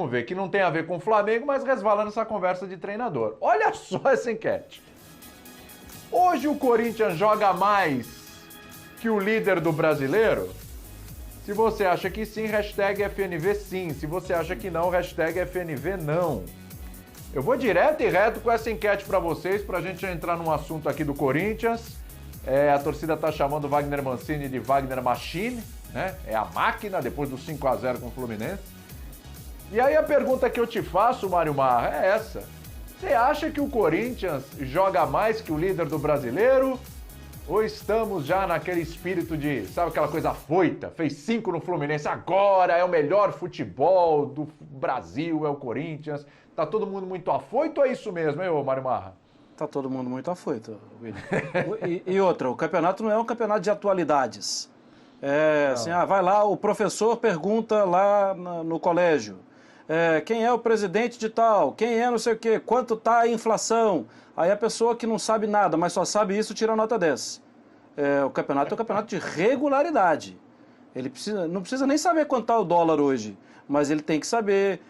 Vamos ver, que não tem a ver com o Flamengo, mas resvala nessa conversa de treinador. Olha só essa enquete. Hoje o Corinthians joga mais que o líder do Brasileiro? Se você acha que sim, hashtag FNV sim. Se você acha que não, hashtag FNV não. Eu vou direto e reto com essa enquete para vocês, para a gente entrar num assunto aqui do Corinthians. A torcida tá chamando o Wagner Mancini de Wagner Machine, né? É a máquina, depois do 5-0 com o Fluminense. E aí a pergunta que eu te faço, Mário Marra, é essa. Você acha que o Corinthians joga mais que o líder do Brasileiro? Ou estamos já naquele espírito de, sabe aquela coisa afoita? Fez 5 no Fluminense, agora é o melhor futebol do Brasil, é o Corinthians. Tá todo mundo muito afoito ou é isso mesmo, hein, ô Mário Marra? Tá todo mundo muito afoito, William. E outra, o campeonato não é um campeonato de atualidades. Assim, vai lá, o professor pergunta lá no colégio. Quem é o presidente de tal? Quem é não sei o quê? Quanto tá a inflação? Aí a pessoa que não sabe nada, mas só sabe isso, tira a nota 10. O campeonato é um campeonato de regularidade. Ele não precisa nem saber quanto está o dólar hoje, mas ele tem que saber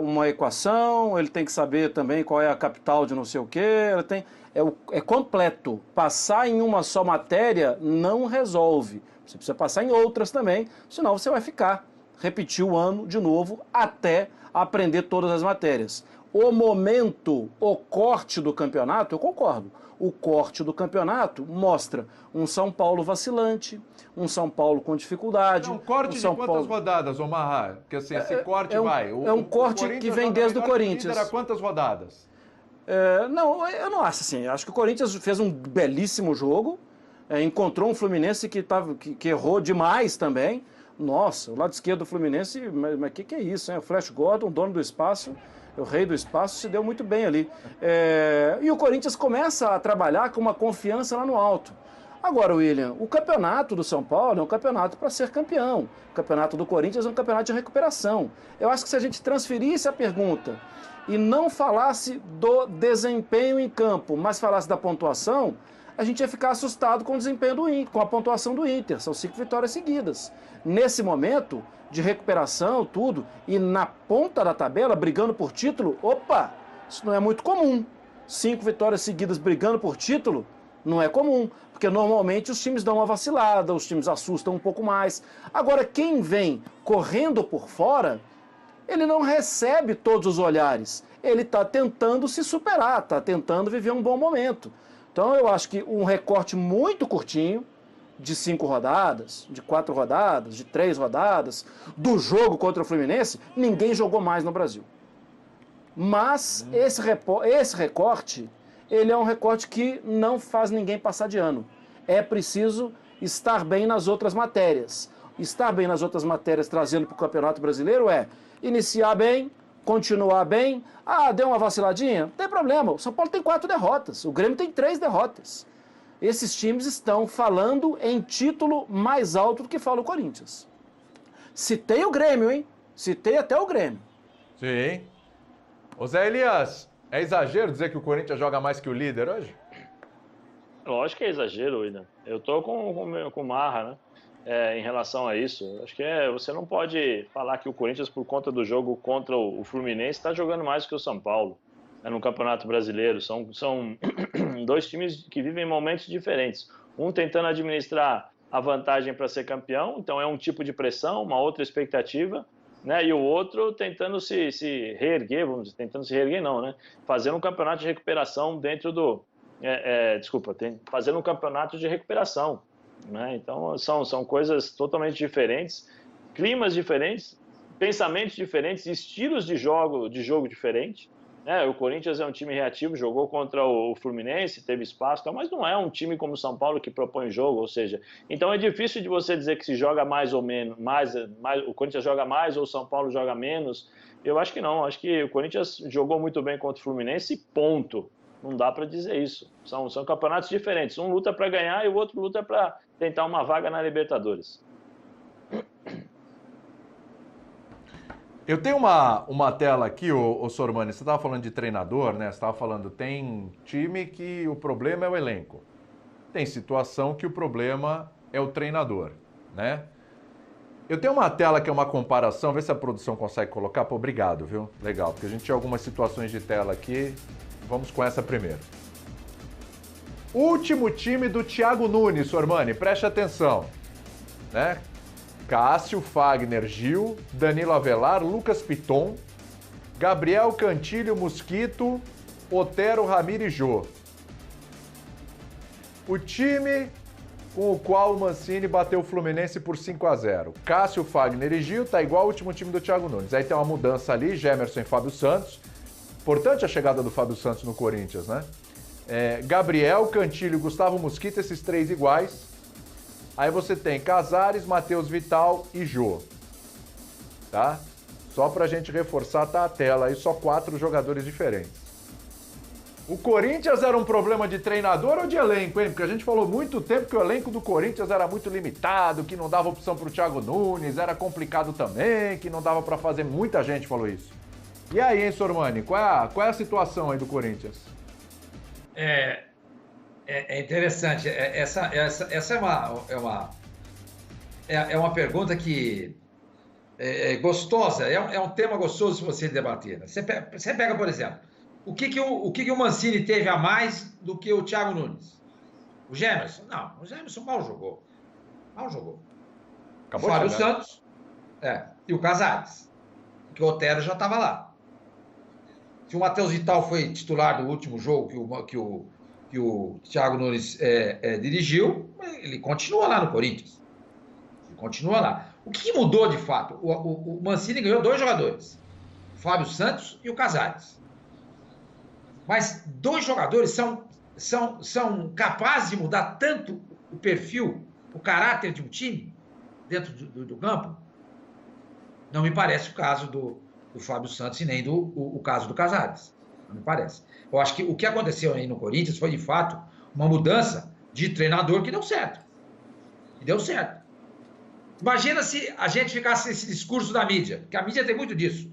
uma equação, ele tem que saber também qual é a capital de não sei o quê. É completo. Passar em uma só matéria não resolve. Você precisa passar em outras também, senão você vai repetir o ano de novo até aprender todas as matérias. O momento, o corte do campeonato, eu concordo. O corte do campeonato mostra um São Paulo vacilante, um São Paulo com dificuldade. É um corte de quantas rodadas, Omar? Porque assim, esse corte vai... É um corte que vem desde o Corinthians. Era quantas rodadas? Não, eu não acho assim. Acho que o Corinthians fez um belíssimo jogo, encontrou um Fluminense que errou demais também. Nossa, o lado esquerdo do Fluminense, mas que é isso, hein? O Flash Gordon, dono do espaço, o rei do espaço, se deu muito bem ali. E o Corinthians começa a trabalhar com uma confiança lá no alto. Agora, William, o campeonato do São Paulo é um campeonato para ser campeão. O campeonato do Corinthians é um campeonato de recuperação. Eu acho que se a gente transferisse a pergunta e não falasse do desempenho em campo, mas falasse da pontuação, a gente ia ficar assustado com o desempenho do Inter, com a pontuação do Inter. São 5 vitórias seguidas. Nesse momento de recuperação, tudo, e na ponta da tabela, brigando por título, opa, isso não é muito comum. 5 vitórias seguidas brigando por título não é comum, porque normalmente os times dão uma vacilada, os times assustam um pouco mais. Agora, quem vem correndo por fora, ele não recebe todos os olhares. Ele está tentando se superar, está tentando viver um bom momento. Então eu acho que um recorte muito curtinho, de 5 rodadas, de 4 rodadas, de 3 rodadas, do jogo contra o Fluminense, ninguém jogou mais no Brasil. Mas esse recorte, ele é um recorte que não faz ninguém passar de ano. É preciso estar bem nas outras matérias. Estar bem nas outras matérias, trazendo para o Campeonato Brasileiro, iniciar bem, continuar bem. Deu uma vaciladinha? Não tem problema. O São Paulo tem 4 derrotas. O Grêmio tem 3 derrotas. Esses times estão falando em título mais alto do que fala o Corinthians. Citei o Grêmio, hein? Citei até o Grêmio. Sim. Ô Zé Elias, é exagero dizer que o Corinthians joga mais que o líder hoje? Lógico que é exagero, William. Eu tô com o Marra, né? Em relação a isso. Acho que você não pode falar que o Corinthians, por conta do jogo contra o Fluminense, está jogando mais que o São Paulo no Campeonato Brasileiro. São 2 times que vivem momentos diferentes. Um tentando administrar a vantagem para ser campeão, então é um tipo de pressão, uma outra expectativa, né? E o outro tentando se reerguer, tentando se reerguer não, né? Fazendo um campeonato de recuperação dentro do... fazendo um campeonato de recuperação, né? Então são coisas totalmente diferentes, climas diferentes, pensamentos diferentes, estilos de jogo diferentes. O Corinthians é um time reativo, jogou contra o Fluminense, teve espaço, mas não é um time como o São Paulo que propõe jogo, ou seja, então é difícil de você dizer que se joga mais ou menos, o Corinthians joga mais ou o São Paulo joga menos. Eu acho que não, acho que o Corinthians jogou muito bem contra o Fluminense, ponto. Não dá para dizer isso. São campeonatos diferentes. Um luta para ganhar e o outro luta para tentar uma vaga na Libertadores. Eu tenho uma tela aqui, ô Sormani, você estava falando de treinador, né? Você estava falando, tem time que o problema é o elenco. Tem situação que o problema é o treinador, né? Eu tenho uma tela que é uma comparação, vê se a produção consegue colocar. Pô, obrigado, viu? Legal, porque a gente tinha algumas situações de tela aqui. Vamos com essa primeiro. Último time do Thiago Nunes, Sormani, preste atenção. Né? Cássio, Fagner, Gil, Danilo Avelar, Lucas Piton, Gabriel, Cantilho, Mosquito, Otero, Ramiro e Jô. O time com o qual o Mancini bateu o Fluminense por 5-0. Cássio, Fagner e Gil, tá igual ao último time do Thiago Nunes. Aí tem uma mudança ali, Gemerson e Fábio Santos. Importante a chegada do Fábio Santos no Corinthians, né? Gabriel, Cantilho, Gustavo Mosquito, esses três iguais. Aí você tem Casares, Matheus Vital e Jô. Tá? Só pra gente reforçar, tá a tela aí, só 4 jogadores diferentes. O Corinthians era um problema de treinador ou de elenco, hein? Porque a gente falou muito tempo que o elenco do Corinthians era muito limitado, que não dava opção pro Thiago Nunes, era complicado também, que não dava pra fazer. Muita gente falou isso. E aí, hein, Sormani? Qual é a situação aí do Corinthians? É interessante. Essa é uma pergunta que é gostosa, é um tema gostoso de você debater. Você pega, por exemplo, o que o Mancini teve a mais do que o Thiago Nunes? O Gemerson? Não, o Gemerson mal jogou. O Fábio Santos e o Casares, porque o Otero já estava lá. Se o Matheus Vital foi titular do último jogo que o Thiago Nunes dirigiu, ele continua lá no Corinthians. Ele continua lá. O que mudou de fato? O Mancini ganhou 2 jogadores, o Fábio Santos e o Casares. Mas 2 jogadores são capazes de mudar tanto o perfil, o caráter de um time dentro do campo? Não me parece o caso do Fábio Santos e nem o caso do Casares. Não me parece. Eu acho que o que aconteceu aí no Corinthians foi, de fato, uma mudança de treinador que deu certo. E deu certo. Imagina se a gente ficasse nesse discurso da mídia, porque a mídia tem muito disso.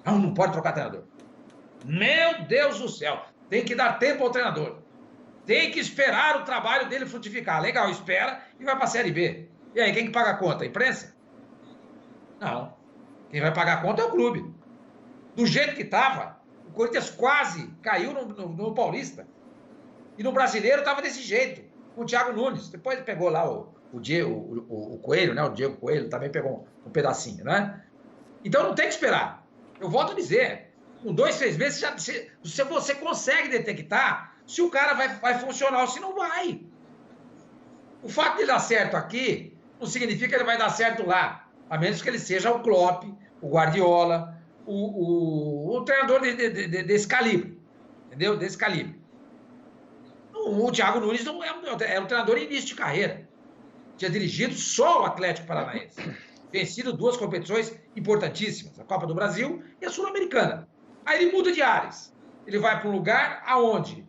Não pode trocar treinador. Meu Deus do céu. Tem que dar tempo ao treinador. Tem que esperar o trabalho dele frutificar. Legal, espera e vai para a Série B. E aí, quem que paga a conta? A imprensa? Não. Quem vai pagar a conta é o clube. Do jeito que estava, o Corinthians quase caiu no Paulista. E no Brasileiro estava desse jeito, com o Thiago Nunes. Depois pegou lá o Coelho, né? O Diego Coelho também pegou um pedacinho, né? Então não tem que esperar. Eu volto a dizer, com 2, 3 meses você consegue detectar se o cara vai funcionar ou se não vai. O fato de ele dar certo aqui não significa que ele vai dar certo lá. A menos que ele seja o Klopp, o Guardiola, o treinador desse calibre. Entendeu? Desse calibre. O Thiago Nunes não é um treinador em início de carreira. Tinha dirigido só o Atlético Paranaense. Vencido 2 competições importantíssimas, a Copa do Brasil e a Sul-Americana. Aí ele muda de áreas. Ele vai para um lugar onde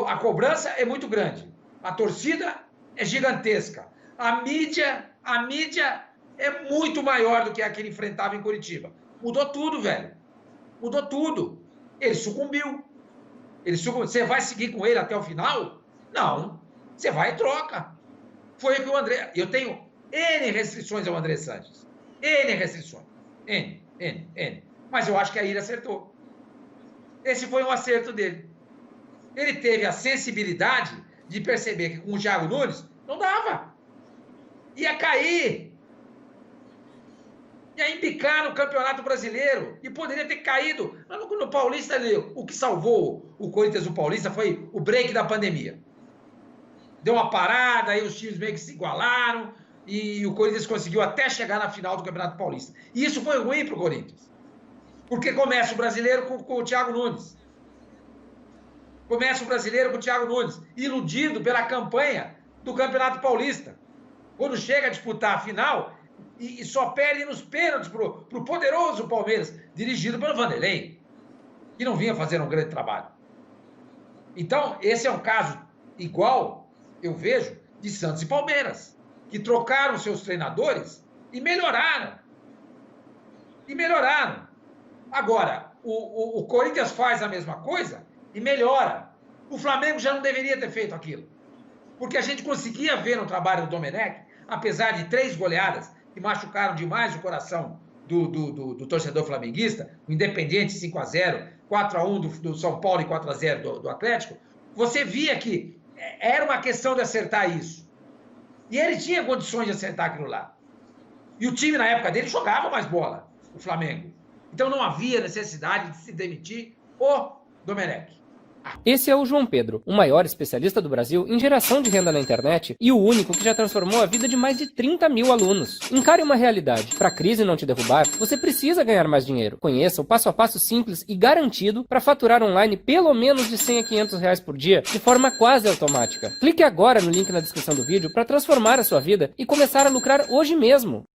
a cobrança é muito grande. A torcida é gigantesca. A mídia é muito maior do que a que ele enfrentava em Curitiba. Mudou tudo, velho. Mudou tudo. Ele sucumbiu. Você vai seguir com ele até o final? Não. Você vai e troca. Foi o que o André... Eu tenho N restrições ao André Sanches. N restrições. N. Mas eu acho que aí ele acertou. Esse foi um acerto dele. Ele teve a sensibilidade de perceber que com o Thiago Nunes não dava. Ia cair. Ia embicar no Campeonato Brasileiro. E poderia ter caído. Mas no Paulista, o que salvou o Corinthians do Paulista foi o break da pandemia. Deu uma parada, aí os times meio que se igualaram. E o Corinthians conseguiu até chegar na final do Campeonato Paulista. E isso foi ruim para o Corinthians. Porque começa o brasileiro com o Thiago Nunes. Começa o brasileiro com o Thiago Nunes. Iludido pela campanha do Campeonato Paulista. Quando chega a disputar a final... E só perde nos pênaltis pro poderoso Palmeiras, dirigido pelo Vanderlei, que não vinha fazendo um grande trabalho. Então, esse é um caso igual, eu vejo, de Santos e Palmeiras, que trocaram seus treinadores e melhoraram. Agora, o Corinthians faz a mesma coisa e melhora. O Flamengo já não deveria ter feito aquilo. Porque a gente conseguia ver no trabalho do Domenech, apesar de 3 goleadas, que machucaram demais o coração do torcedor flamenguista, o Independiente 5-0, 4-1 do São Paulo e 4-0 do Atlético, você via que era uma questão de acertar isso. E ele tinha condições de acertar aquilo lá. E o time, na época dele, jogava mais bola, o Flamengo. Então não havia necessidade de se demitir o Domenech. Esse é o João Pedro, o maior especialista do Brasil em geração de renda na internet e o único que já transformou a vida de mais de 30 mil alunos. Encare uma realidade. Para a crise não te derrubar, você precisa ganhar mais dinheiro. Conheça o passo a passo simples e garantido para faturar online pelo menos de 100 a 500 reais por dia, de forma quase automática. Clique agora no link na descrição do vídeo para transformar a sua vida e começar a lucrar hoje mesmo.